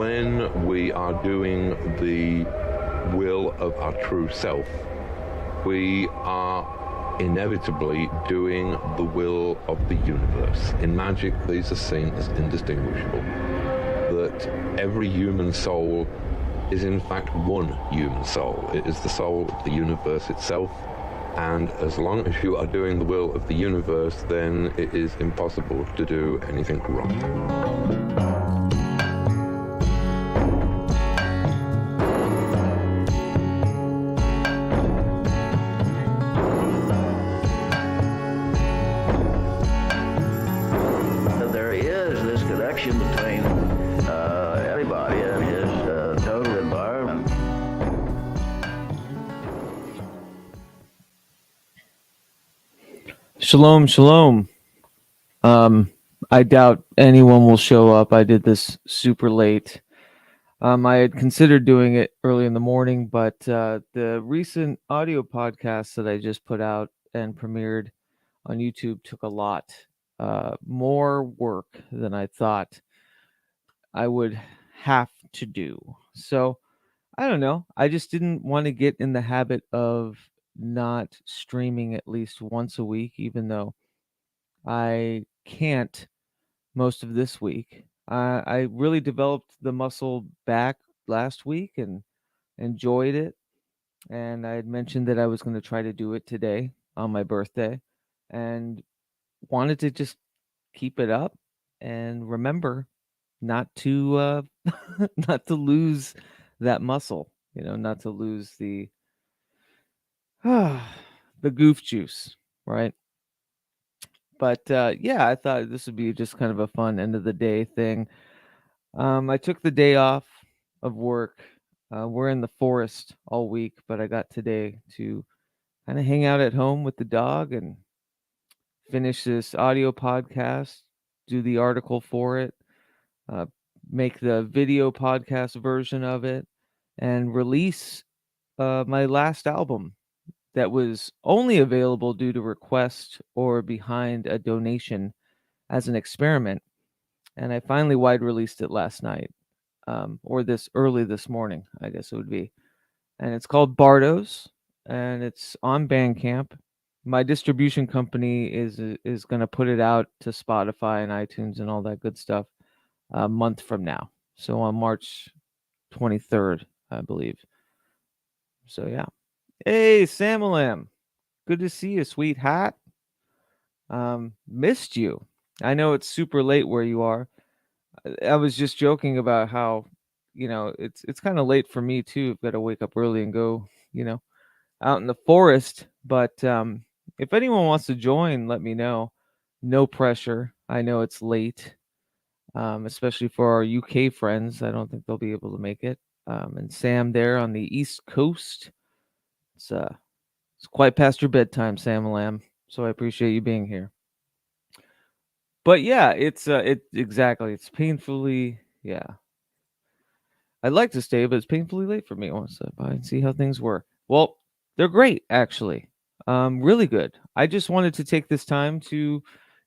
when we are doing the will of our true self, we are inevitably doing the will of the universe. In magic, these are seen as indistinguishable. That every human soul is in fact one human soul. It is the soul of the universe itself. And as long as you are doing the will of the universe, then it is impossible to do anything wrong. There is this connection between everybody and his total environment. Shalom, shalom. I doubt anyone will show up. I did this super late. I had considered doing it early in the morning, but the recent audio podcast that I just put out and premiered on YouTube took a lot more work than I thought I would have to do. So I don't know. I just didn't want to get in the habit of not streaming at least once a week, even though I can't most of this week. I really developed the muscle back last week and enjoyed it. And I had mentioned that I was going to try to do it today on my birthday and wanted to just keep it up and remember not to not to lose that muscle, not to lose the the goof juice, right? But yeah, I thought this would be just kind of a fun end of the day thing. I took the day off of work. We're in the forest all week, but I got today to kind of hang out at home with the dog and finish this audio podcast, do the article for it, uh, make the video podcast version of it, and release my last album that was only available due to request or behind a donation as an experiment. And I finally wide released it last night, or this early this morning, I guess it would be. And it's called Bardos, and it's on Bandcamp. My distribution company is going to put it out to Spotify and iTunes and all that good stuff a month from now. So on March 23rd, I believe. So yeah. Hey, Samalam. Good to see you, sweetheart. Missed you. I know it's super late where you are. I was just joking about how, it's kind of late for me too. I've got to wake up early and go, out in the forest. But if anyone wants to join, let me know. No pressure. I know it's late, especially for our UK friends. I don't think they'll be able to make it. And Sam there on the East Coast. It's quite past your bedtime, Sam Lamb. So I appreciate you being here. But yeah, exactly. It's painfully, yeah. I'd like to stay, but it's painfully late for me. I want to stop by and see how things were. Well, they're great, actually. Really good. I just wanted to take this time to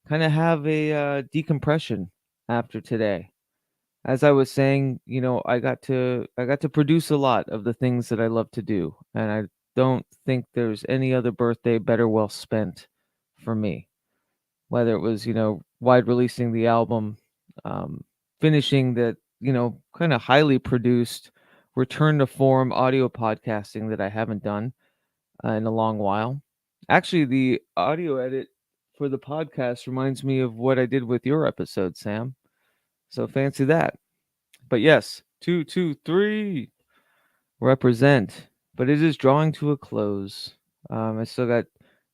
kind of have a decompression after today. As I was saying, I got to produce a lot of the things that I love to do, and I don't think there's any other birthday better well spent for me. Whether it was, wide releasing the album, finishing the, kind of highly produced return to form audio podcasting that I haven't done in a long while. Actually, the audio edit for the podcast reminds me of what I did with your episode, Sam. So fancy that. But yes, 223 represent. But it is drawing to a close. I still got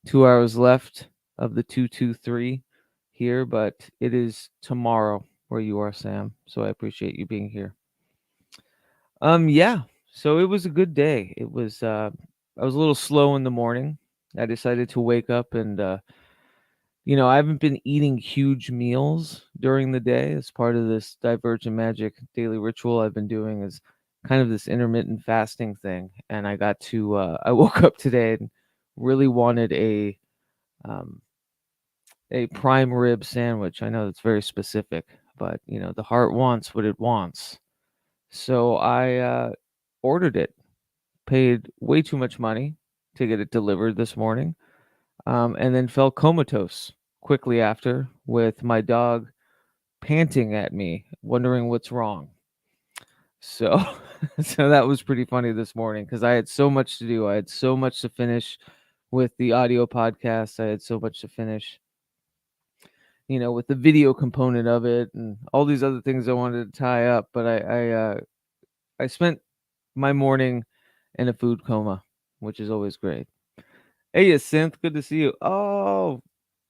2 hours left of the 223 here, but it is tomorrow where you are, Sam. So I appreciate you being here. Yeah. So it was a good day. It was I was a little slow in the morning. I decided to wake up and I haven't been eating huge meals during the day as part of this Divergent Magic daily ritual I've been doing is kind of this intermittent fasting thing. And I got to I woke up today and really wanted um a prime rib sandwich. I know that's very specific, but the heart wants what it wants. So I ordered it, paid way too much money to get it delivered this morning, and then fell comatose quickly after with my dog panting at me, wondering what's wrong. So, so that was pretty funny this morning because I had so much to do. I had so much to finish with the audio podcast. I had so much to finish, with the video component of it and all these other things I wanted to tie up. But I spent my morning in a food coma, which is always great. Hey, Synth, good to see you. Oh,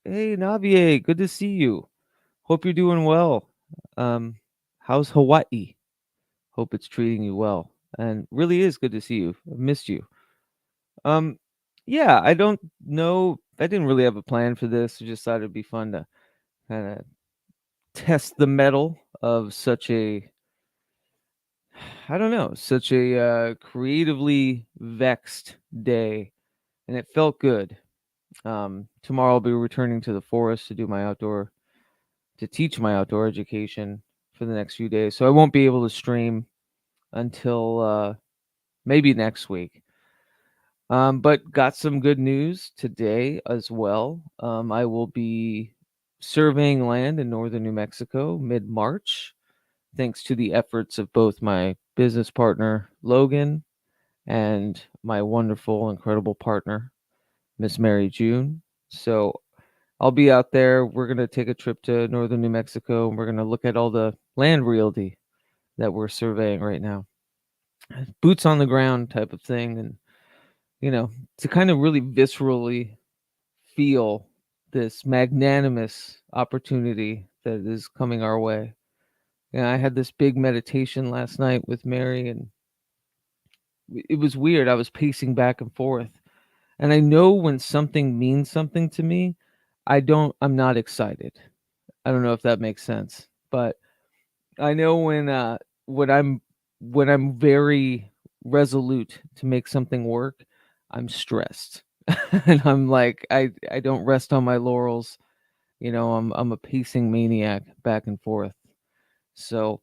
hey, Navier, good to see you. Hope you're doing well. Um, how's Hawaii? Hope it's treating you well. And really is good to see you. I've missed you. Um, yeah, I don't know. I didn't really have a plan for this. I just thought it'd be fun to kind of test the metal of such a, I don't know, such a creatively vexed day. And it felt good. Tomorrow I'll be returning to the forest to do to teach my outdoor education for the next few days. So I won't be able to stream until maybe next week. But got some good news today as well. I will be surveying land in northern New Mexico mid-March, thanks to the efforts of both my business partner, Logan, and my wonderful, incredible partner, Miss Mary June. So I'll be out there. We're going to take a trip to northern New Mexico, and we're going to look at all the land realty that we're surveying right now. Boots on the ground type of thing. And, to kind of really viscerally feel this magnanimous opportunity that is coming our way. And I had this big meditation last night with Mary, and it was weird. I was pacing back and forth. And I know when something means something to me, I'm not excited. I don't know if that makes sense, but I know when I'm when I'm very resolute to make something work, I'm stressed. And I'm like I don't rest on my laurels. I'm a pacing maniac back and forth. So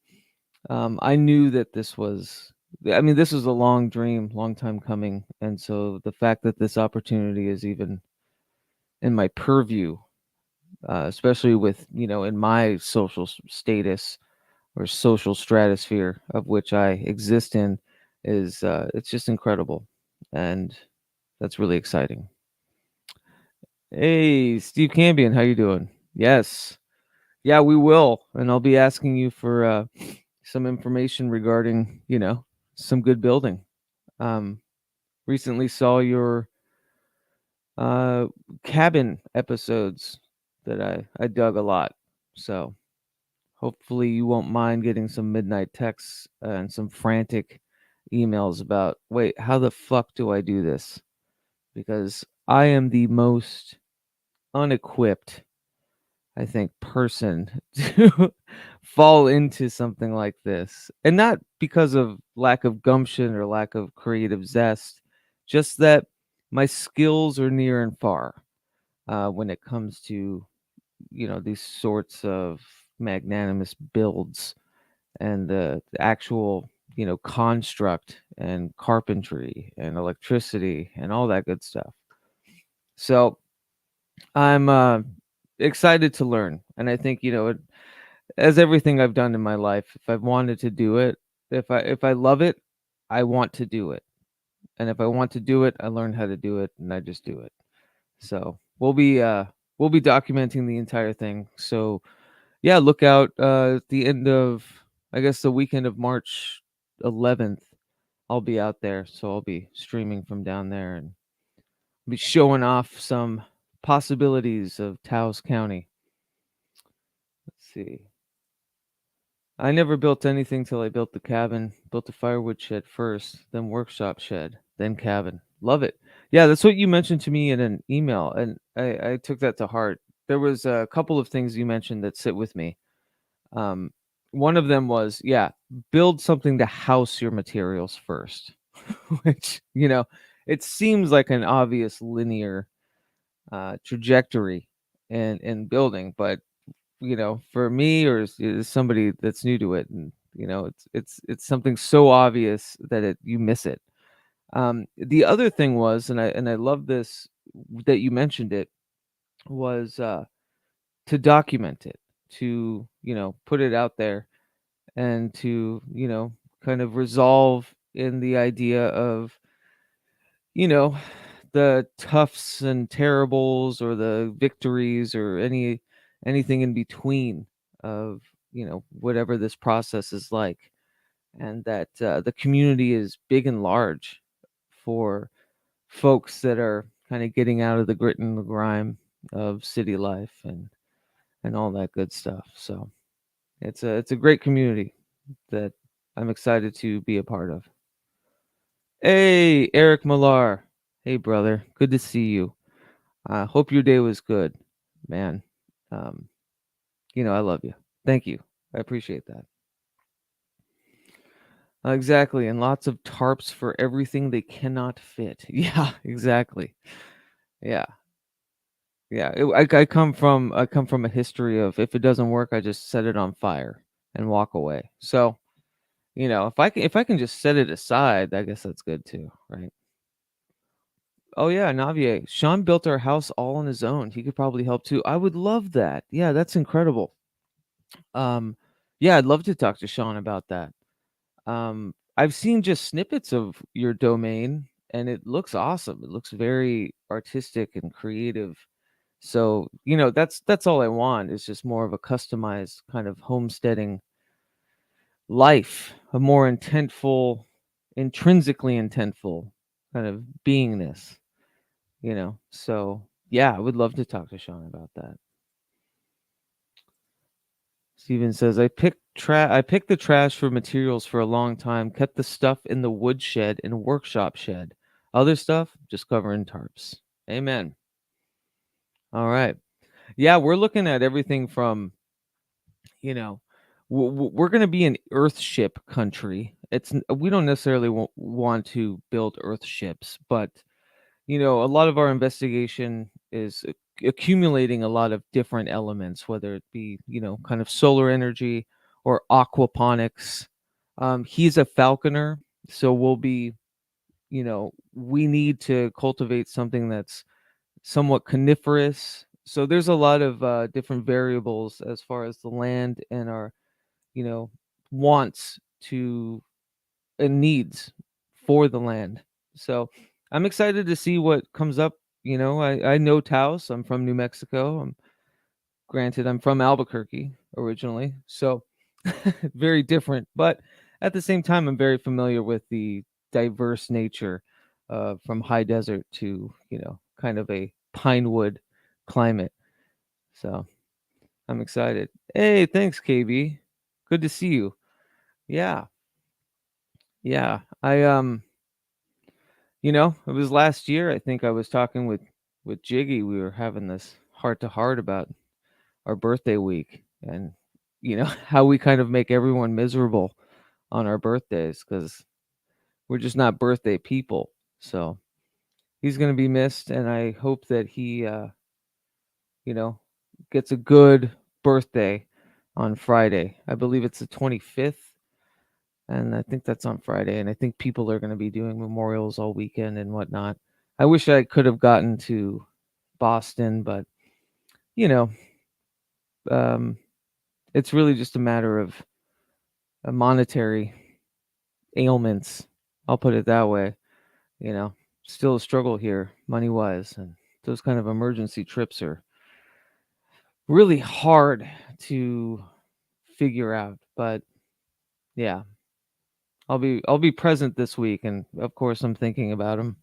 I knew that this was a long dream, long time coming. And so the fact that this opportunity is even in my purview, especially with, in my status or social stratosphere of which I exist in, is it's just incredible. And that's really exciting. Hey, Steve Cambion, how you doing? Yes. Yeah, we will. And I'll be asking you for some information regarding, some good building. Um, Recently saw your uh, cabin episodes that I dug a lot. So hopefully you won't mind getting some midnight texts and some frantic emails about, wait, how the fuck do I do this? Because I am the most unequipped, I think, person to fall into something like this. And not because of lack of gumption or lack of creative zest, just that my skills are near and far when it comes to, these sorts of magnanimous builds and the actual, construct and carpentry and electricity and all that good stuff. So I'm excited to learn. And I think, as everything I've done in my life, if I've wanted to do it, if I love it, I want to do it. And if I want to do it, I learn how to do it and I just do it. So we'll be documenting the entire thing. So yeah, look out at the end of, I guess, the weekend of March 11th. I'll be out there, so I'll be streaming from down there and be showing off some possibilities of Taos County. Let's see. I never built anything till I built the cabin. Built a firewood shed first, then workshop shed, then cabin. Love it. Yeah, that's what you mentioned to me in an email, and I took that to heart. There was a couple of things you mentioned that sit with me. Um, One of them was, yeah, build something to house your materials first, which, it seems like an obvious linear trajectory in building, but for me or as somebody that's new to it, and It's something so obvious that you miss it. The other thing was, and I love this that you mentioned it, was to document it, to put it out there, and to kind of resolve in the idea of you know the toughs and terribles, or the victories, or anything in between of whatever this process is like, and that the community is big and large for folks that are kind of getting out of the grit and the grime of city life, and all that good stuff. So it's a great community that I'm excited to be a part of. Hey, Eric Millar. Hey, brother. Good to see you. I hope your day was good, man. Um, I love you. Thank you. I appreciate that. Exactly, and lots of tarps for everything they cannot fit. Yeah, exactly. Yeah, yeah. I come from a history of, if it doesn't work, I just set it on fire and walk away. So if I can just set it aside, I guess that's good too, right? Oh yeah, Navier. Sean built our house all on his own. He could probably help too. I would love that. Yeah, that's incredible. Um, yeah, I'd love to talk to Sean about that. I've seen just snippets of your domain, and it looks awesome. It looks very artistic and creative. So, that's all I want, is just more of a customized kind of homesteading life, a more intrinsically intentful kind of beingness, So, yeah, I would love to talk to Sean about that. Steven says, I picked the trash for materials for a long time, kept the stuff in the woodshed and workshop shed. Other stuff, just covering tarps. Amen. All right. Yeah, we're looking at everything from, you know, we're going to be an Earthship country. We don't necessarily want to build Earthships, but a lot of our investigation is accumulating a lot of different elements, whether it be, kind of solar energy or aquaponics. He's a falconer, so we need to cultivate something that's somewhat coniferous. So there's a lot of different variables as far as the land and our, you know, wants to and needs for the land. So I'm excited to see what comes up. I know Taos. I'm from New Mexico. Granted, I'm from Albuquerque originally, so very different. But at the same time, I'm very familiar with the diverse nature from high desert to, kind of a pine wood climate. So I'm excited. Hey, thanks, KB. Good to see you. Yeah, yeah. It was last year. I think I was talking with Jiggy. We were having this heart to heart about our birthday week, and how we kind of make everyone miserable on our birthdays, because we're just not birthday people. So he's going to be missed, and I hope that he you know gets a good birthday on Friday. I believe it's the 25th, and I think that's on Friday, and I think people are going to be doing memorials all weekend and whatnot. I wish I could have gotten to Boston, but you know um it's really just a matter of monetary ailments. I'll put it that way. You know, Still a struggle here, money wise, and those kind of emergency trips are really hard to figure out. But yeah, I'll be present this week, and of course I'm thinking about him,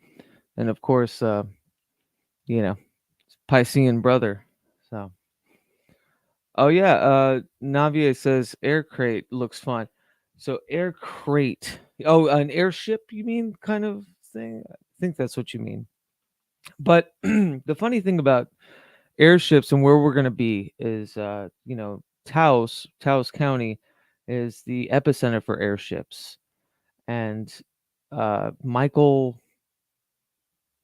and of course, you know, Piscean brother. So, oh yeah, Navier says air crate looks fun. So air crate. Oh, an airship, you mean, kind of thing? I think that's what you mean. But the funny thing about airships and where we're going to be is, Taos County is the epicenter for airships. And Michael,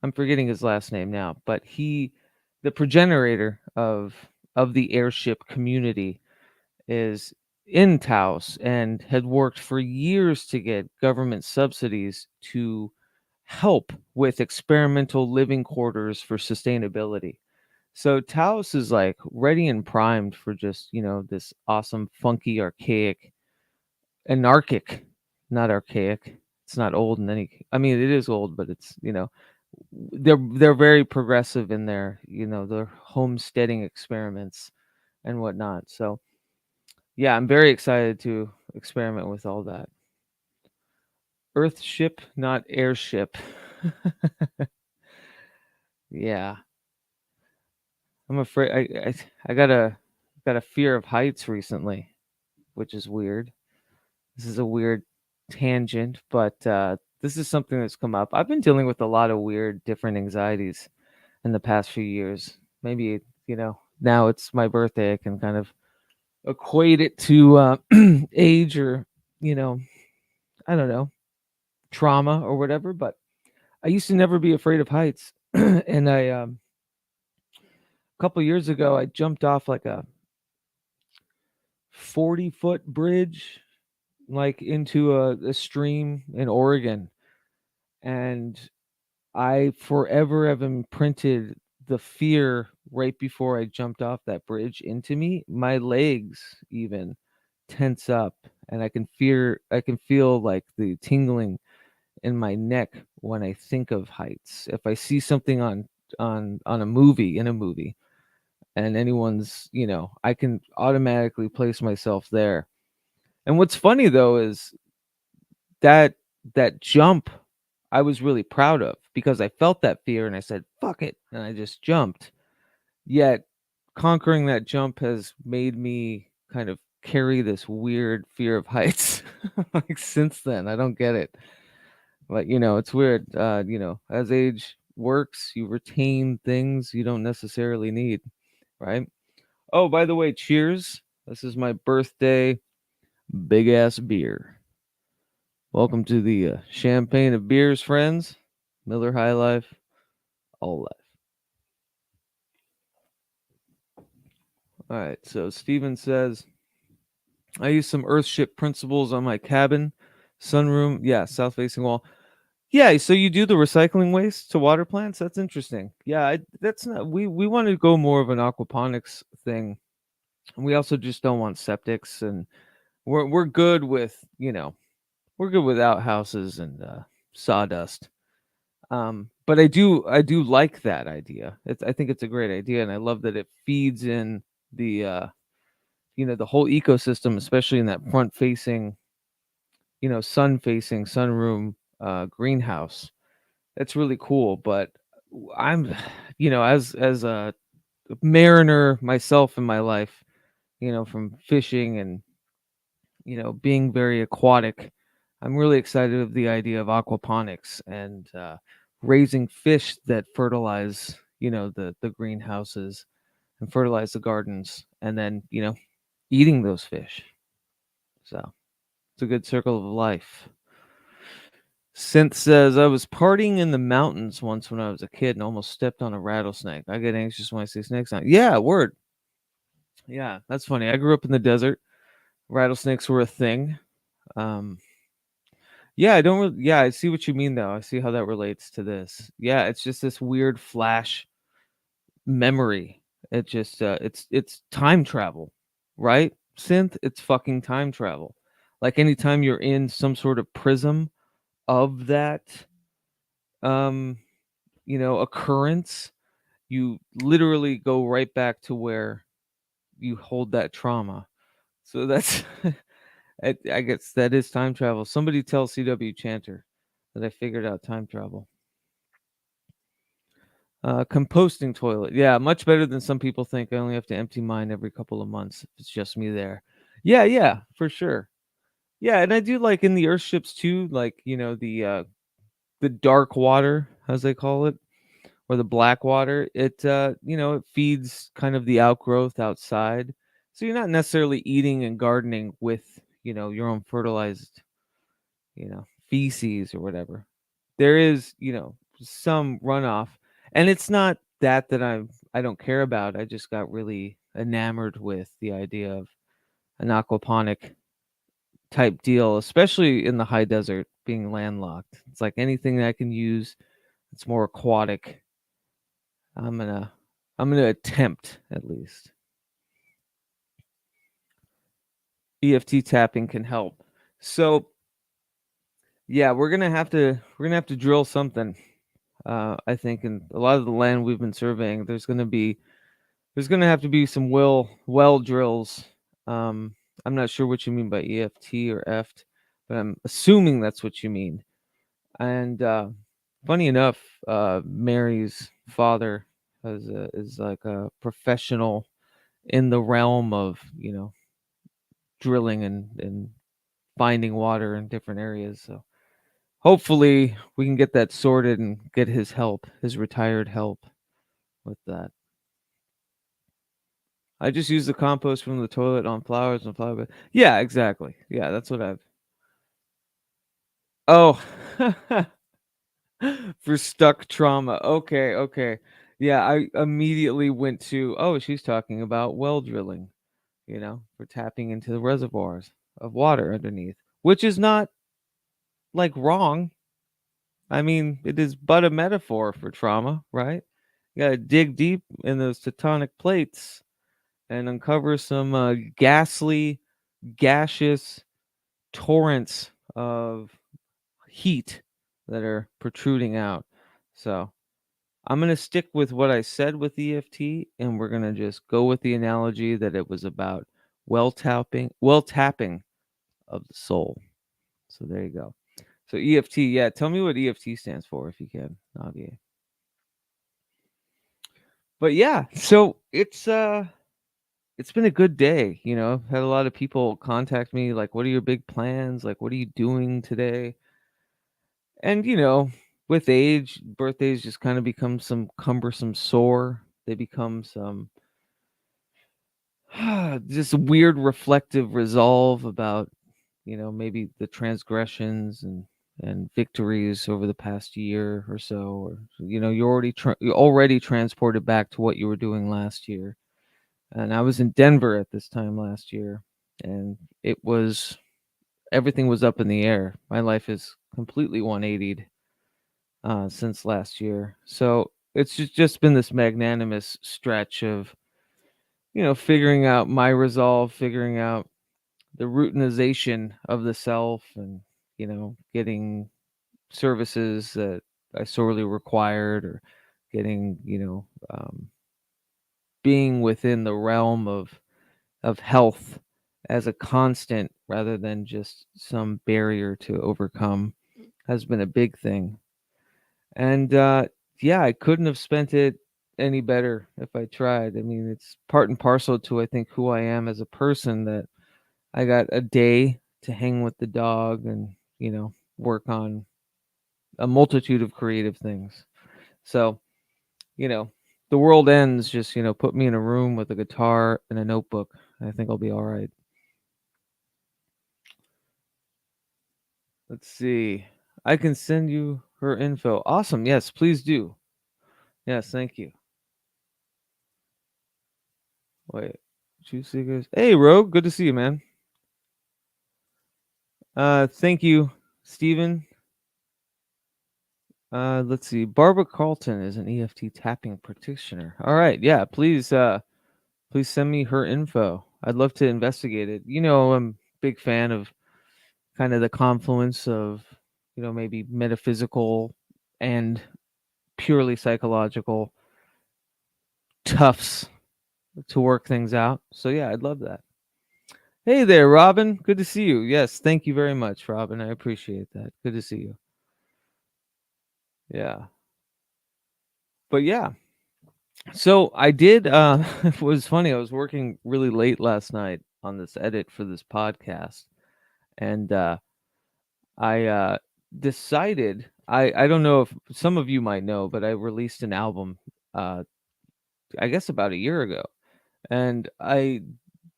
I'm forgetting his last name now, but the progenitor of the airship community, is in Taos and had worked for years to get government subsidies to help with experimental living quarters for sustainability. So Taos is like ready and primed for just, this awesome, funky, archaic, anarchic, not archaic. It's not old in any, I mean, it is old, but it's, they're very progressive in their homesteading experiments and whatnot. So yeah, I'm very excited to experiment with all that. Earthship, not airship. Yeah, I'm afraid I got a fear of heights recently, which is weird. This is a weird tangent, but this is something that's come up. I've been dealing with a lot of weird, different anxieties in the past few years. Maybe now it's my birthday. I can kind of equate it to age or you know I don't know, trauma or whatever. But I used to never be afraid of heights, and a couple years ago I jumped off like a 40-foot bridge, like into a stream in Oregon, and I forever have imprinted the fear right before I jumped off that bridge into me. My legs even tense up, and I can feel like the tingling in my neck when I think of heights. If I see something on a movie, in a movie, and anyone's, I can automatically place myself there. And what's funny though is that that jump I was really proud of, because I felt that fear and I said, "Fuck it," and I just jumped. Yet conquering that jump has made me kind of carry this weird fear of heights like since then. I don't get it. But it's weird. As age works, you retain things you don't necessarily need, right? Oh, by the way, cheers. This is my birthday big ass beer. Welcome to the champagne of beers, friends. Miller High Life, all life. All right, so Steven says, I use some Earthship principles on my cabin, sunroom. Yeah, south facing wall. Yeah, so you do the recycling waste to water plants? That's interesting. Yeah, that's not, we want to go more of an aquaponics thing. We also just don't want septics, and we're good with, we're good with outhouses and sawdust. But I do like that idea. I think it's a great idea, and I love that it feeds in the the whole ecosystem, especially in that front facing, sun facing sunroom greenhouse. That's really cool. But I'm, as a mariner myself in my life, from fishing and being very aquatic, I'm really excited of the idea of aquaponics and raising fish that fertilize, the greenhouses and fertilize the gardens, and then eating those fish. So it's a good circle of life. Synth says, I was partying in the mountains once when I was a kid and almost stepped on a rattlesnake. I get anxious when I see snakes on. Yeah, word. Yeah, that's funny. I grew up in the desert. Rattlesnakes were a thing. Um, yeah, I don't really, yeah, I see what you mean though. I see how that relates to this. Yeah, it's just this weird flash memory. It just it's time travel, right? Synth, it's fucking time travel. Like anytime you're in some sort of prism of that um occurrence, you literally go right back to where you hold that trauma. So that's I guess that is time travel. Somebody tell CW Chanter that I figured out time travel. Composting toilet. Yeah, much better than some people think. I only have to empty mine every couple of months if it's just me there. Yeah, yeah, for sure. Yeah, and I do like in the earthships too, like, the dark water, as they call it, or the black water. It it feeds kind of the outgrowth outside. So you're not necessarily eating and gardening with, your own fertilized, feces or whatever. There is, some runoff, and it's not that I don't care about. I just got really enamored with the idea of an aquaponic type deal, especially in the high desert, being landlocked. It's like anything that I can use. It's more aquatic. I'm gonna I'm gonna attempt at least. EFT tapping can help. So yeah, we're gonna have to drill something. I think in a lot of the land we've been surveying, there's gonna have to be some well drills. Um, I'm not sure what you mean by EFT or EFT, but I'm assuming that's what you mean. And funny enough, Mary's father is like a professional in the realm of drilling and finding water in different areas. So hopefully we can get that sorted and get his help, his retired help with that. I just use the compost from the toilet on flowers and flower bed. Yeah, exactly. Yeah, that's what I've. Oh, for stuck trauma. Okay, okay. Yeah, I immediately went to, oh, she's talking about well drilling, for tapping into the reservoirs of water underneath, which is not like wrong. I mean, it is but a metaphor for trauma, right? You got to dig deep in those tectonic plates and uncover some ghastly, gaseous torrents of heat that are protruding out. So I'm going to stick with what I said with EFT, and we're going to just go with the analogy that it was about well tapping of the soul. So there you go. So EFT, yeah, tell me what EFT stands for if you can, Navier. But yeah, so it's been a good day, Had a lot of people contact me like, what are your big plans? Like, what are you doing today? And with age, birthdays just kind of become some cumbersome sore. They become some just weird reflective resolve about, maybe the transgressions and victories over the past year or so, or you're already transported back to what you were doing last year. And I was in Denver at this time last year, and everything was up in the air. My life is completely 180'd since last year. So it's just been this magnanimous stretch of, figuring out my resolve, figuring out the routinization of the self, and, getting services that I sorely required, or getting, being within the realm of health as a constant rather than just some barrier to overcome has been a big thing. And yeah, I couldn't have spent it any better if I tried. I mean, it's part and parcel to, I think, who I am as a person, that I got a day to hang with the dog and, work on a multitude of creative things. So, you know, the world ends, just, put me in a room with a guitar and a notebook. I think I'll be all right. Let's see. I can send you her info. Awesome. Yes, please do. Yes, thank you. Wait, two cigars. Hey, Rogue, good to see you, man. Thank you, Steven. Let's see. Barbara Carlton is an EFT tapping practitioner. All right, yeah. Please send me her info. I'd love to investigate it. I'm a big fan of kind of the confluence of, maybe metaphysical and purely psychological toughs to work things out. So yeah, I'd love that. Hey there, Robin. Good to see you. Yes, thank you very much, Robin. I appreciate that. Good to see you. Yeah. But yeah. So I did it was funny. I was working really late last night on this edit for this podcast, and I decided, I don't know if some of you might know, but I released an album uh I guess about a year ago. And I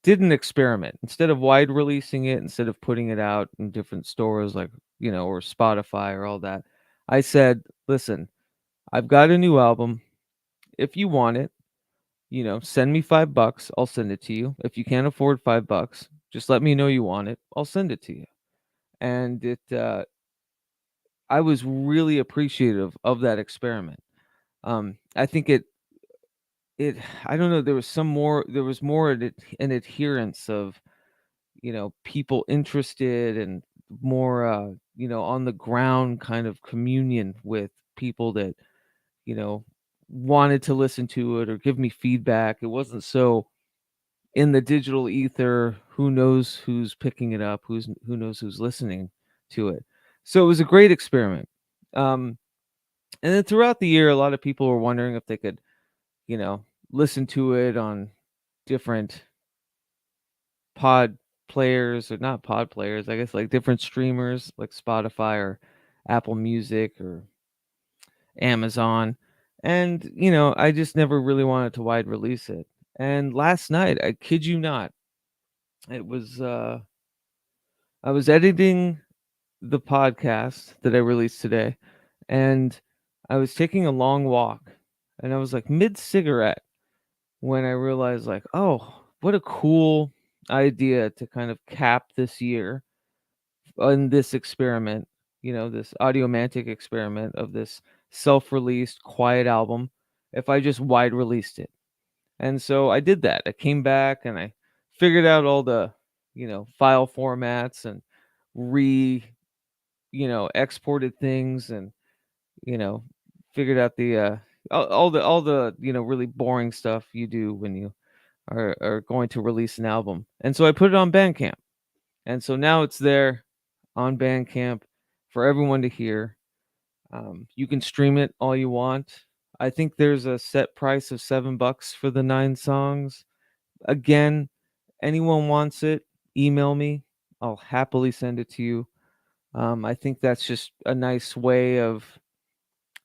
did an experiment. Instead of wide releasing it, instead of putting it out in different stores like, or Spotify or all that, I said, listen, I've got a new album. If you want it, send me $5. I'll send it to you. If you can't afford $5, Just let me know you want it. I'll send it to you. And I was really appreciative of that experiment. I think it I don't know, there was more an adherence of, people interested and more on the ground kind of communion with people that, you know, wanted to listen to it or give me feedback. It wasn't so in the digital ether, who knows who's picking it up, who knows who's listening to it. So it was a great experiment. Um and then throughout the year, a lot of people were wondering if they could, you know, listen to it on different pod players, or not pod players, I guess, like different streamers like Spotify or Apple Music or Amazon. And, I just never really wanted to wide release it. And last night, I kid you not, it was I was editing the podcast that I released today, and I was taking a long walk, and I was like mid cigarette when I realized, like, oh, what a cool idea to kind of cap this year on this experiment, this audiomantic experiment of this self-released quiet album, if I just wide released it. And so I did that. I came back and I figured out all the, file formats, and re, exported things, and, you know, figured out the all the really boring stuff you do when you are going to release an album. And so I put it on Bandcamp. And so now it's there on Bandcamp for everyone to hear. You can stream it all you want. I think there's a set price of $7 for the 9 songs. Again, anyone wants it, email me. I'll happily send it to you. I think that's just a nice way of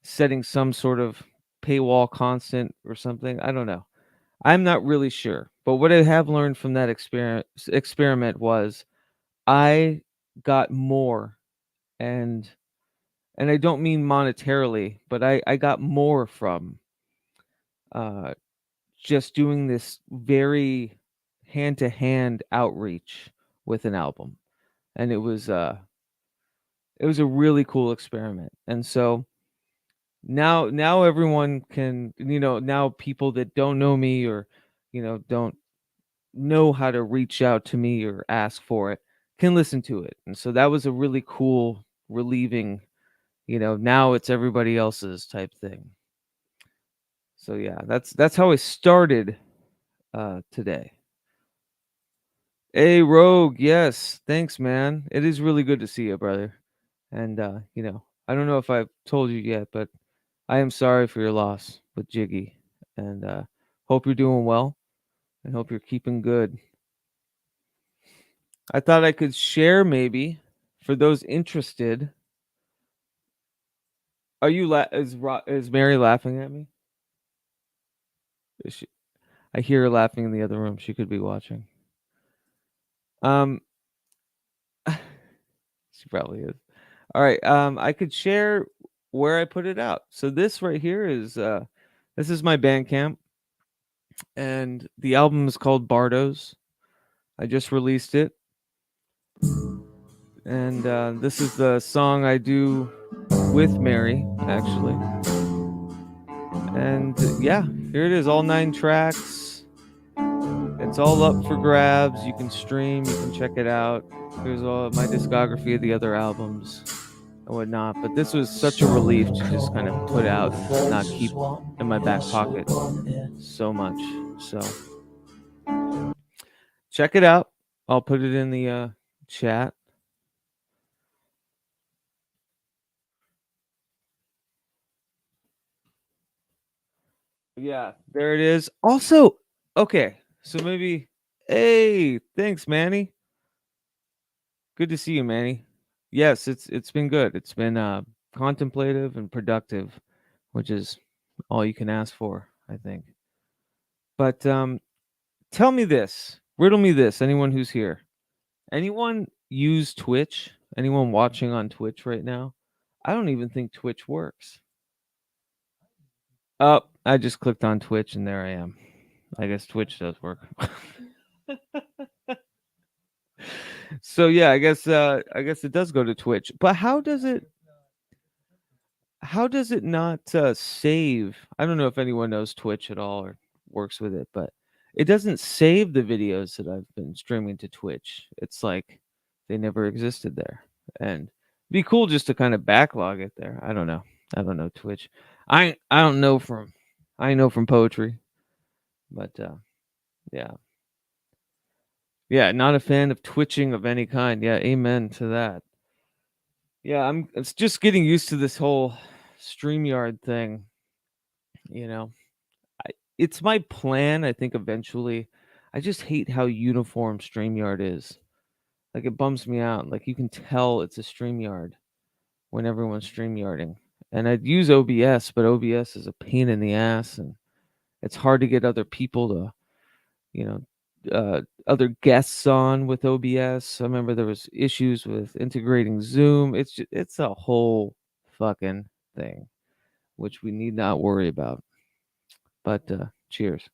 setting some sort of paywall constant or something. I don't know. I'm not really sure. But what I have learned from that experiment was I got more, and I don't mean monetarily, but I got more from uh just doing this very hand to hand outreach with an album. And it was a really cool experiment. And so now everyone can, now people that don't know me, or don't know how to reach out to me or ask for it, can listen to it. And so that was a really cool, relieving, now it's everybody else's type thing. So yeah, that's how I started today. Hey Rogue, yes, thanks man. It is really good to see you, brother. And I don't know if I've told you yet, but I am sorry for your loss with Jiggy, and hope you're doing well, and hope you're keeping good. I thought I could share, maybe, for those interested. Are you is Mary laughing at me? Is she, I hear her laughing in the other room. She could be watching. Um, she probably is. All right. I could share where I put it out. So this right here is this is my Bandcamp, and the album is called Bardos. I just released it, and this is the song I do with Mary, actually. And yeah, here it is, all 9 tracks. It's all up for grabs. You can stream, you can check it out. There's all my discography of the other albums and whatnot. But this was such a relief to just kind of put out and not keep in my back pocket so much. So check it out. I'll put it in the chat. Yeah, there it is. Also, okay, so maybe, hey, thanks, Manny. Good to see you, Manny. Yes, it's been good. It's been contemplative and productive, which is all you can ask for, I think. But tell me this, riddle me this, anyone who's here. Anyone use Twitch? Anyone watching on Twitch right now? I don't even think Twitch works. Oh, I just clicked on Twitch and there I am. I guess Twitch does work. So yeah, I guess it does go to Twitch. But how does it not save? I don't know if anyone knows Twitch at all or works with it, but it doesn't save the videos that I've been streaming to Twitch. It's like they never existed there. And it'd be cool just to kind of backlog it there. I don't know. I don't know Twitch. I don't know from I know from poetry, but yeah. Yeah, not a fan of twitching of any kind. Yeah, amen to that. Yeah, it's just getting used to this whole StreamYard thing, you know. It's my plan, I think eventually. I just hate how uniform StreamYard is. Like it bums me out. Like you can tell it's a StreamYard when everyone's StreamYarding. And I'd use OBS, but OBS is a pain in the ass and it's hard to get other people to, you know, other guests on with OBS. I remember there was issues with integrating Zoom. It's a whole fucking thing, which we need not worry about. But cheers.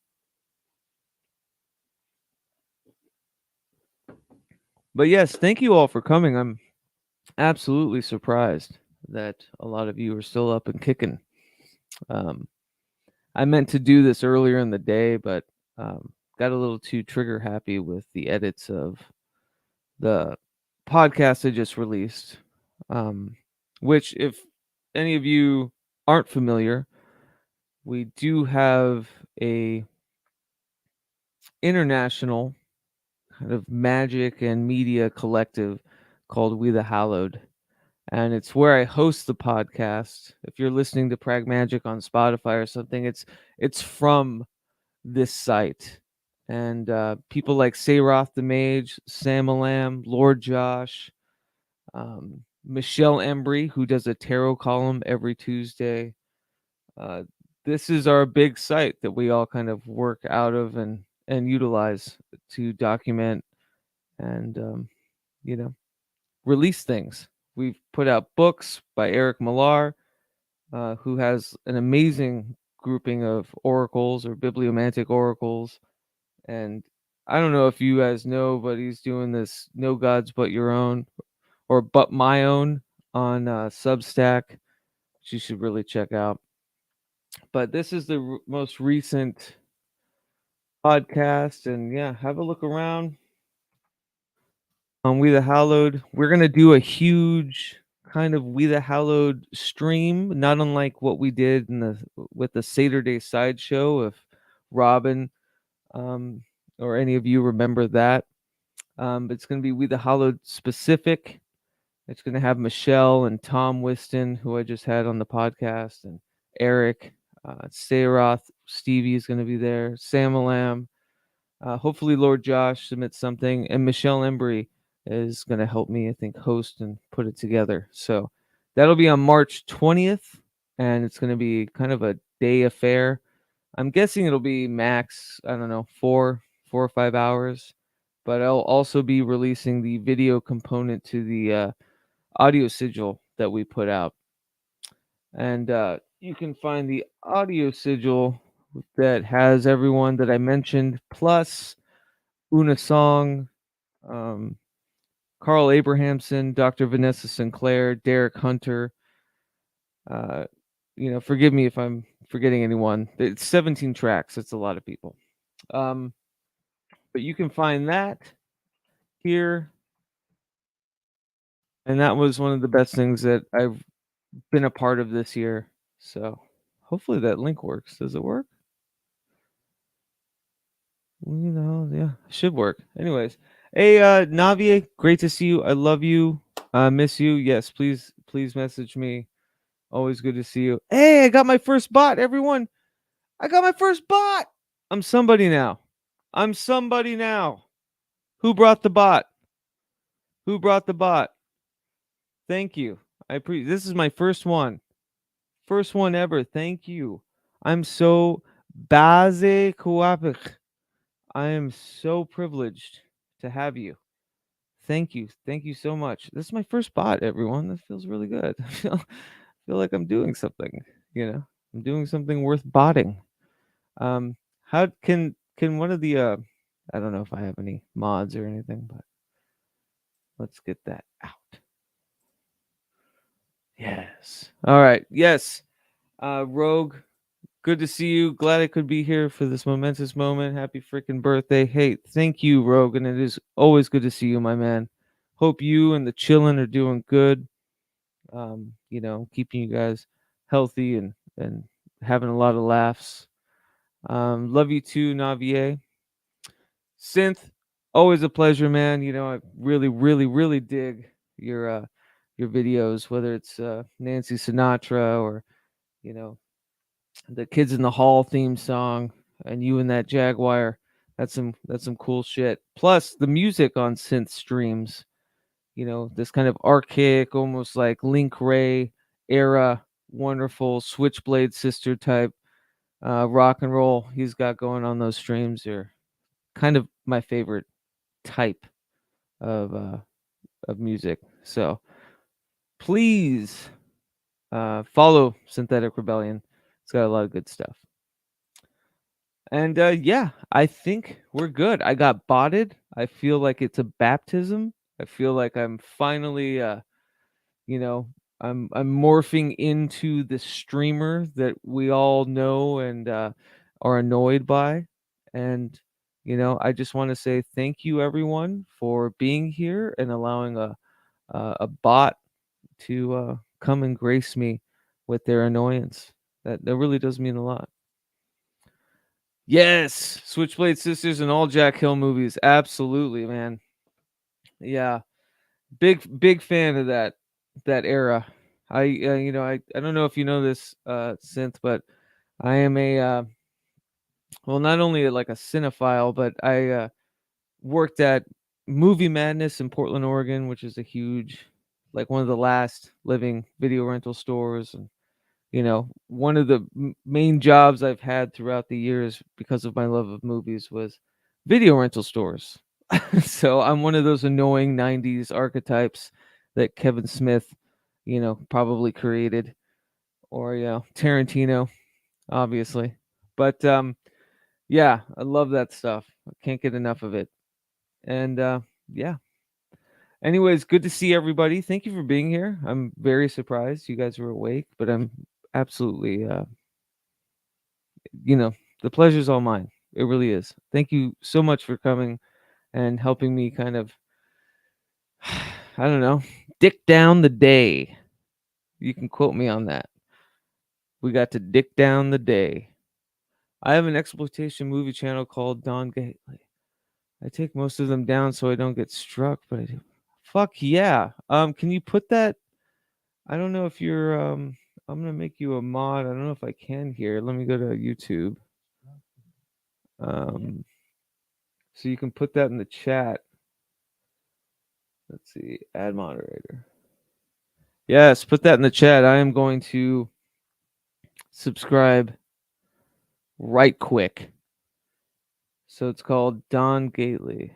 But yes, thank you all for coming. I'm absolutely surprised that a lot of you are still up and kicking. Um, I meant to do this earlier in the day, but got a little too trigger happy with the edits of the podcast I just released. Which, if any of you aren't familiar, we do have a international kind of magic and media collective called We the Hallowed, and it's where I host the podcast. If you're listening to Prag Magic on Spotify or something, it's from this site. And people like Sayroth the Mage, Sam Alam, Lord Josh, Michelle Embry, who does a tarot column every Tuesday. Uh, this is our big site that we all kind of work out of and utilize to document and you know, release things. We've put out books by Eric Millar, who has an amazing grouping of oracles or bibliomantic oracles. And I don't know if you guys know, but he's doing this No Gods But Your Own or But My Own on Substack, which you should really check out. But this is the most recent podcast. And yeah, have a look around on We the Hallowed. We're going to do a huge kind of We the Hallowed stream, not unlike what we did in the with the Saturday sideshow. If Robin um, or any of you remember that, it's going to be We the Hallowed specific. It's going to have Michelle and Tom Whiston, who I just had on the podcast, and Eric, Sayroth, Stevie is going to be there, Sam Alam. Hopefully, Lord Josh submits something, and Michelle Embry is going to help me, I think, host and put it together. So that'll be on March 20th, and it's going to be kind of a day affair. I'm guessing it'll be max, I don't know, 4 or 5 hours, but I'll also be releasing the video component to the audio sigil that we put out. And you can find the audio sigil that has everyone that I mentioned, plus Una Song, um, Carl Abrahamson, Dr. Vanessa Sinclair, Derek Hunter. Uh, forgive me if I'm forgetting anyone. It's 17 tracks. It's a lot of people. But you can find that here. And that was one of the best things that I've been a part of this year. So hopefully that link works. Does it work? Yeah, should work. Anyways, hey, Navie, great to see you. I love you. Miss you. Yes, please message me. Always good to see you. Hey, I got my first bot, everyone. I got my first bot. I'm somebody now. I'm somebody now. Who brought the bot? Who brought the bot? Thank you. This is my first one. First one ever. Thank you. I'm so baze kuapik. I am so privileged to have you. Thank you. Thank you so much. This is my first bot, everyone. That feels really good. I feel like I'm doing something, I'm doing something worth botting. How can one of the I don't know if I have any mods or anything, but Let's get that out. Yes. All right. Yes. Rogue, good to see you. Glad I could be here for this momentous moment. Happy freaking birthday. Hey, thank you, Rogue, and it is always good to see you, my man. Hope you and the chillin' are doing good. Keeping you guys healthy and having a lot of laughs. Love you too, Navier. Synth, always a pleasure, man. I really, really, really dig your videos, whether it's Nancy Sinatra or you know the Kids in the Hall theme song, and you and that Jaguar. That's some cool shit. Plus the music on synth streams. This kind of archaic, almost like Link Ray era, wonderful Switchblade sister type rock and roll he's got going on those streams are kind of my favorite type of music. So please follow Synthetic Rebellion. It's got a lot of good stuff. And yeah, I think we're good. I got botted. I feel like it's a baptism. I feel like I'm finally you know I'm morphing into the streamer that we all know and are annoyed by. And I just want to say thank you everyone for being here and allowing a bot to come and grace me with their annoyance. That really does mean a lot. Yes, Switchblade Sisters and all Jack Hill movies, absolutely, man. Yeah, big fan of that era. I don't know if you know this, synth, but I am a well, not only like a cinephile, but I worked at Movie Madness in Portland, Oregon, which is a huge, like one of the last living video rental stores. And one of the main jobs I've had throughout the years because of my love of movies was video rental stores. So I'm one of those annoying 90s archetypes that Kevin Smith, probably created, or Tarantino, obviously. But yeah, I love that stuff. I can't get enough of it. And yeah. Anyways, good to see everybody. Thank you for being here. I'm very surprised you guys were awake, but I'm absolutely you know, the pleasure's all mine. It really is. Thank you so much for coming and helping me kind of, I don't know, dick down the day. You can quote me on that. We got to dick down the day. I have an exploitation movie channel called Don Gately. I take most of them down so I don't get struck, but I do. Fuck yeah. Can you put that? I don't know if you're I'm gonna make you a mod. I don't know if I can here. Let me go to YouTube. So you can put that in the chat. Let's see, add moderator. Yes, put that in the chat. I am going to subscribe right quick. So it's called Don Gately.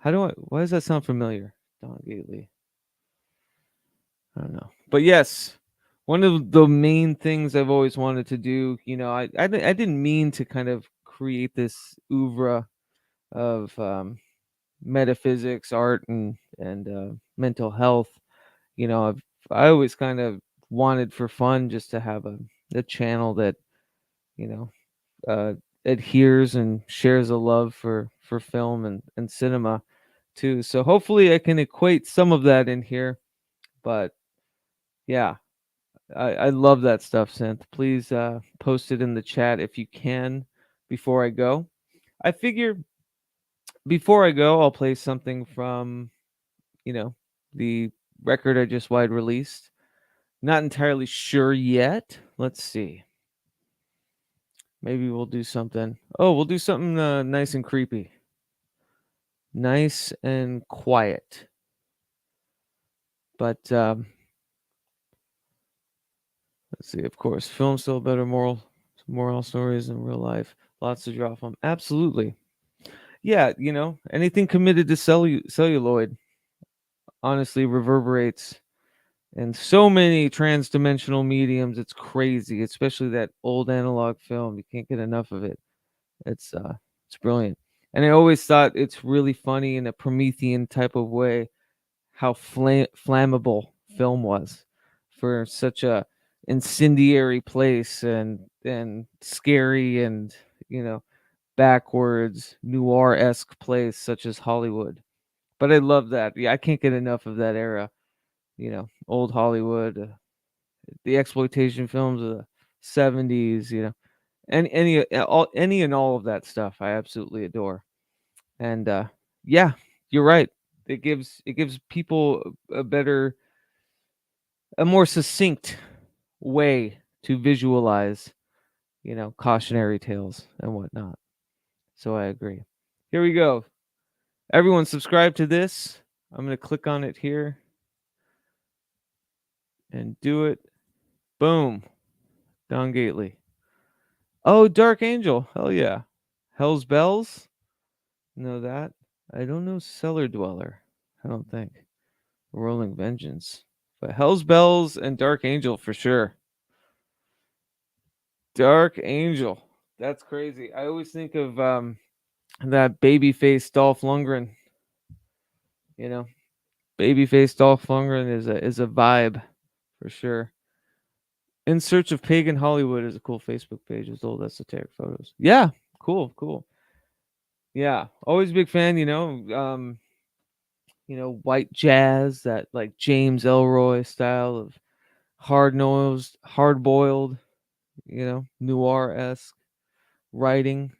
Why does that sound familiar? Don Gately. I don't know. But yes, one of the main things I've always wanted to do, I didn't mean to kind of create this oeuvre of metaphysics, art, and mental health. I always kind of wanted for fun just to have a channel that you know uh, adheres and shares a love for film and cinema too. So hopefully I can equate some of that in here. But yeah, I love that stuff, Synth. Please post it in the chat if you can before I go. I figure before I go, I'll play something from the record I just wide released. Not entirely sure yet. Let's see. Maybe we'll do something. Oh, we'll do something nice and creepy. Nice and quiet. But let's see. Of course, film still better moral stories in real life. Lots to draw from. Absolutely. Yeah, anything committed to celluloid honestly reverberates in so many trans-dimensional mediums. It's crazy, especially that old analog film. You can't get enough of it. It's brilliant. And I always thought it's really funny in a Promethean type of way how flammable film was for such a incendiary place and scary and backwards noir-esque place such as Hollywood. But I love that. Yeah, I can't get enough of that era. Old Hollywood, the exploitation films of the 70s. And any and all of that stuff I absolutely adore. And yeah, you're right. It gives people a more succinct way to visualize, cautionary tales and whatnot. So I agree. Here we go. Everyone subscribe to this. I'm going to click on it here and do it. Boom. Don Gately. Oh, Dark Angel. Hell yeah. Hell's Bells. Know that. I don't know Cellar Dweller. I don't think. Rolling Vengeance. But Hell's Bells and Dark Angel for sure. Dark Angel. That's crazy. I always think of that babyface Dolph Lundgren. Babyface Dolph Lundgren is a vibe for sure. In Search of Pagan Hollywood is a cool Facebook page with old esoteric photos. Yeah, cool. Yeah, always a big fan. White jazz, that like James Elroy style of hard nosed, hard boiled, noir esque writing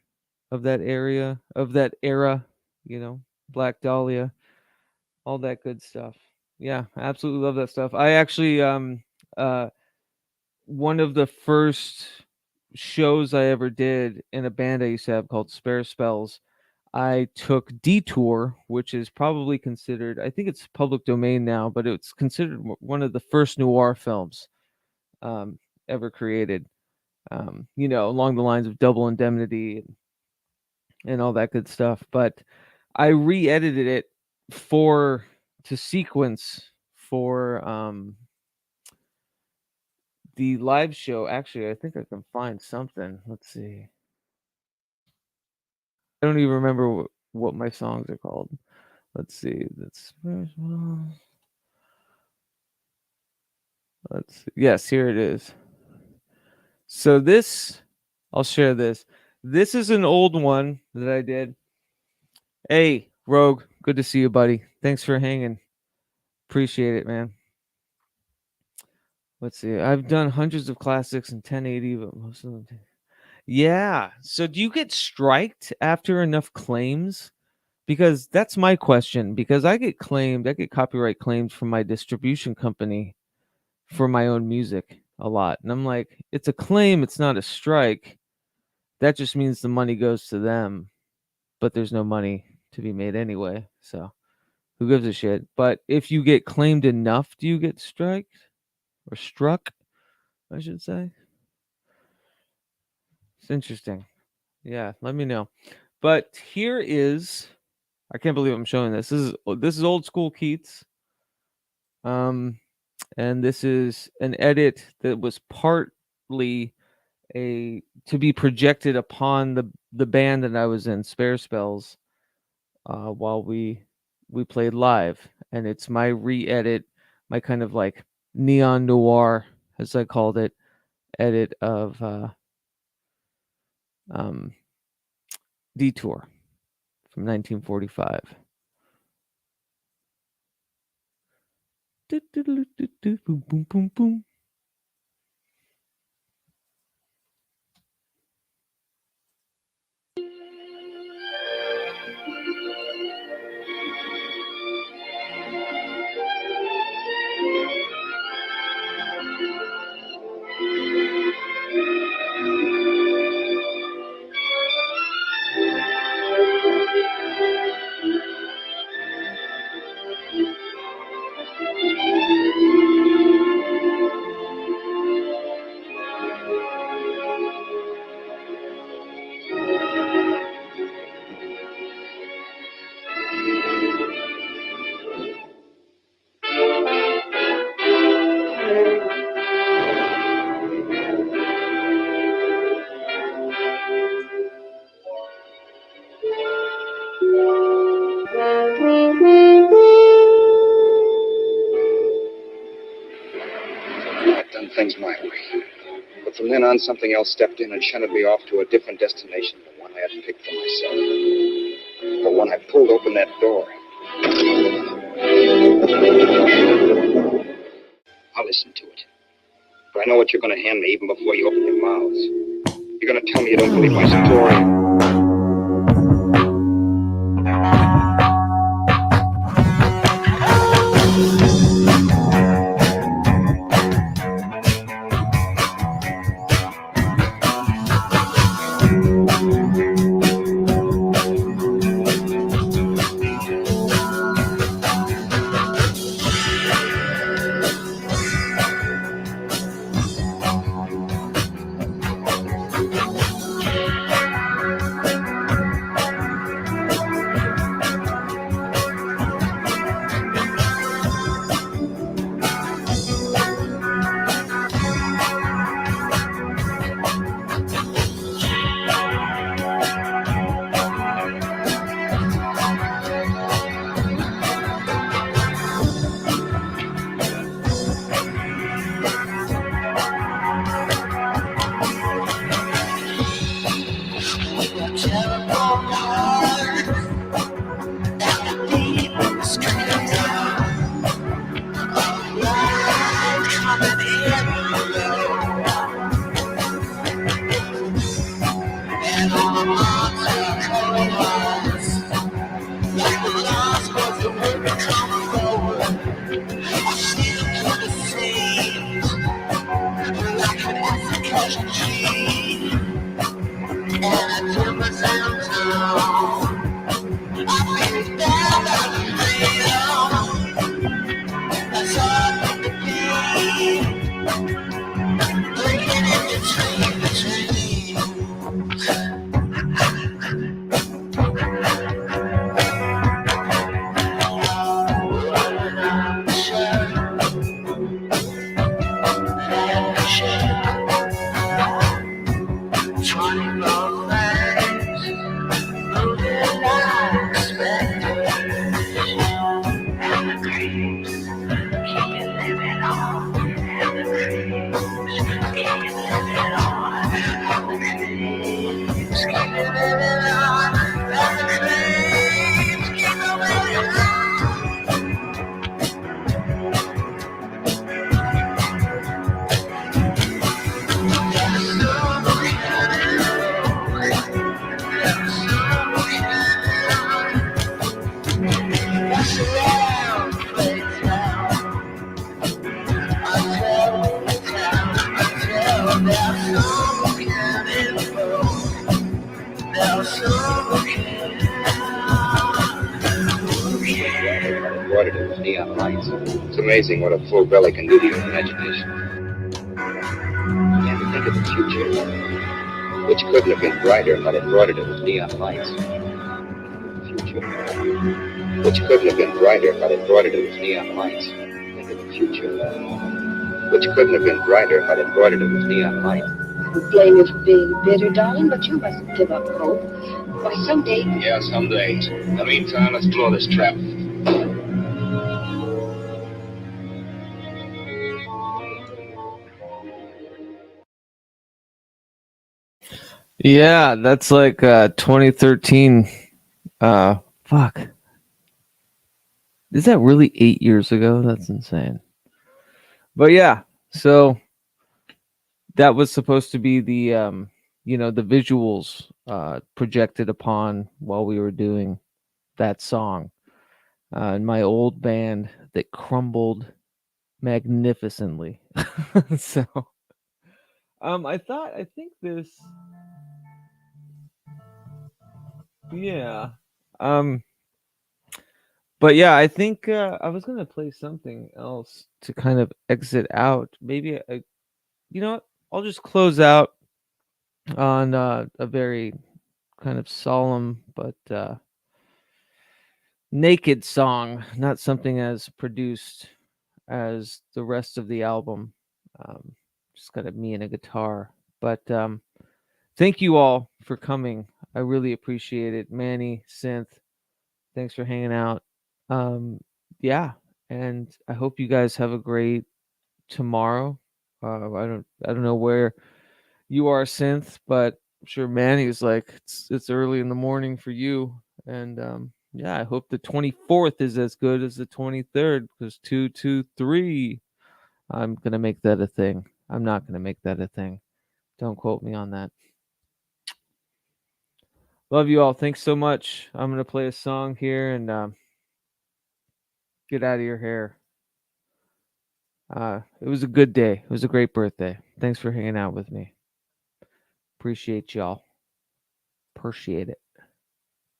of that era. Black Dahlia, all that good stuff. Yeah, I absolutely love that stuff. I actually uh one of the first shows I ever did in a band I used to have called Spare Spells, I took Detour, which is probably considered, I think it's public domain now, but it's considered one of the first noir films ever created. Along the lines of Double Indemnity and all that good stuff. But I re-edited it to sequence for the live show. Actually, I think I can find something. Let's see. I don't even remember what my songs are called. Let's see. Let's see. Yes, here it is. So I'll share this. This is an old one that I did. Hey, Rogue, good to see you, buddy. Thanks for hanging. Appreciate it, man. Let's see. I've done hundreds of classics in 1080, but most of them. Yeah. So do you get striked after enough claims? Because that's my question. Because I get copyright claimed from my distribution company for my own music a lot. And I'm like, it's a claim, it's not a strike. That just means the money goes to them, but there's no money to be made anyway. So who gives a shit? But if you get claimed enough, do you get struck, I should say? It's interesting. Yeah, let me know. But here is, I can't believe I'm showing this. This is old school Keats. And this is an edit that was partly to be projected upon the band that I was in, Spare Spells, while we played live. And it's my re-edit, my kind of like neon noir, as I called it, edit of Detour from 1945. Boom, boom, boom, boom. things my way. But from then on, something else stepped in and shunted me off to a different destination, the one I had picked for myself. But when I pulled open that door, I'll listen to it. But I know what you're going to hand me even before you open your mouths. You're going to tell me you don't believe my story. Neon lights. It's amazing what a full belly can do to your imagination. And to think of the future, which couldn't have been brighter if I'd embroidered it with neon lights. Future, which couldn't have been brighter if I'd embroidered it with neon lights. Think of the future, which couldn't have been brighter if I'd embroidered it with neon lights. I don't blame you for being bitter, darling, but you mustn't give up hope. Why, someday... Yeah, someday. In the meantime, let's blow this trap. Yeah, that's like 2013. Fuck. Is that really 8 years ago? That's insane. But yeah, so that was supposed to be the the visuals projected upon while we were doing that song. In my old band that crumbled magnificently. So I think this, yeah. Um but yeah, I think I was going to play something else to kind of exit out. Maybe you know what? I'll just close out on a very kind of solemn but naked song, not something as produced as the rest of the album. Um, just kind of me and a guitar. But thank you all for coming. I really appreciate it. Manny, Synth, thanks for hanging out. Yeah, and I hope you guys have a great tomorrow I don't know where you are, Synth, but I'm sure Manny's like it's early in the morning for you. And yeah, I hope the 24th is as good as the 23rd, because 223. I'm gonna make that a thing. I'm not gonna make that a thing. Don't quote me on that. Love you all. Thanks so much. I'm gonna play a song here and get out of your hair. It was a good day. It was a great birthday. Thanks for hanging out with me. Appreciate y'all. Appreciate it.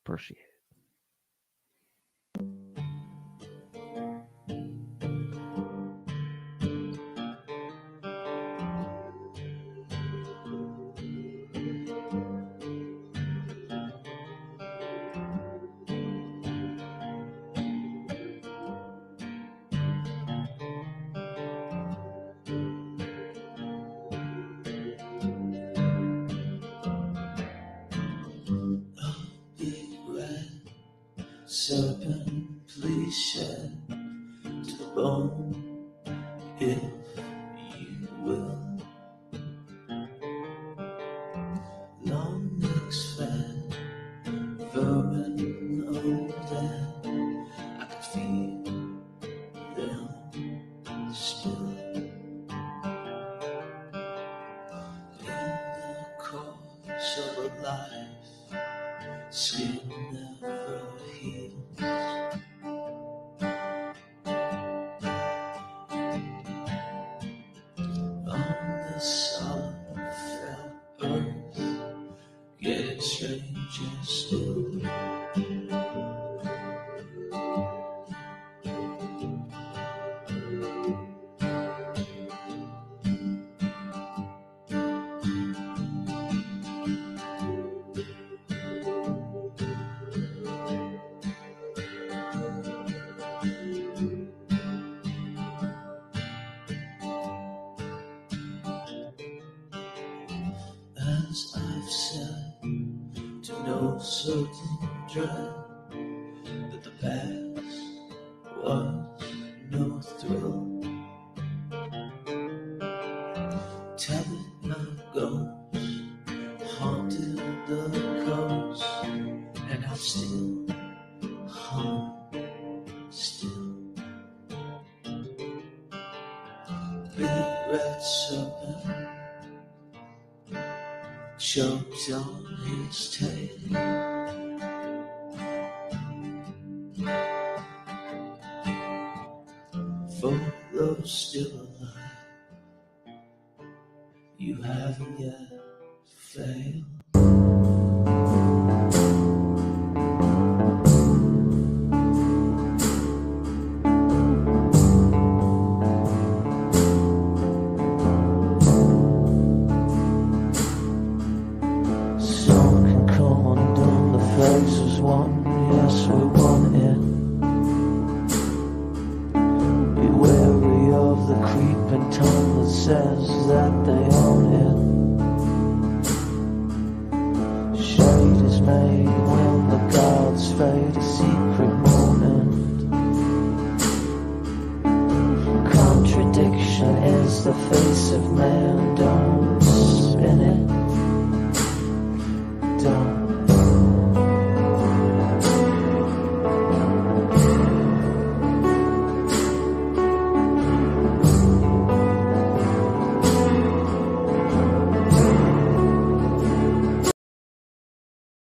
Appreciate it. Serpent, please shed to the bone, if you will. Long necks fed, vermin undead, I could feel them still. In the course of a life, skin never heals. On this unfelt earth, getting stranger still. As I've said, to no certain dread, that the past was no thrill. Tell it my ghost haunted the coast, and I'm still hung still. Big red serpent choked on his tail. For though still alive, you haven't yet failed. Smoking corn down the face was one, yes we want it. Be wary of the creeping tongue that says that they own it.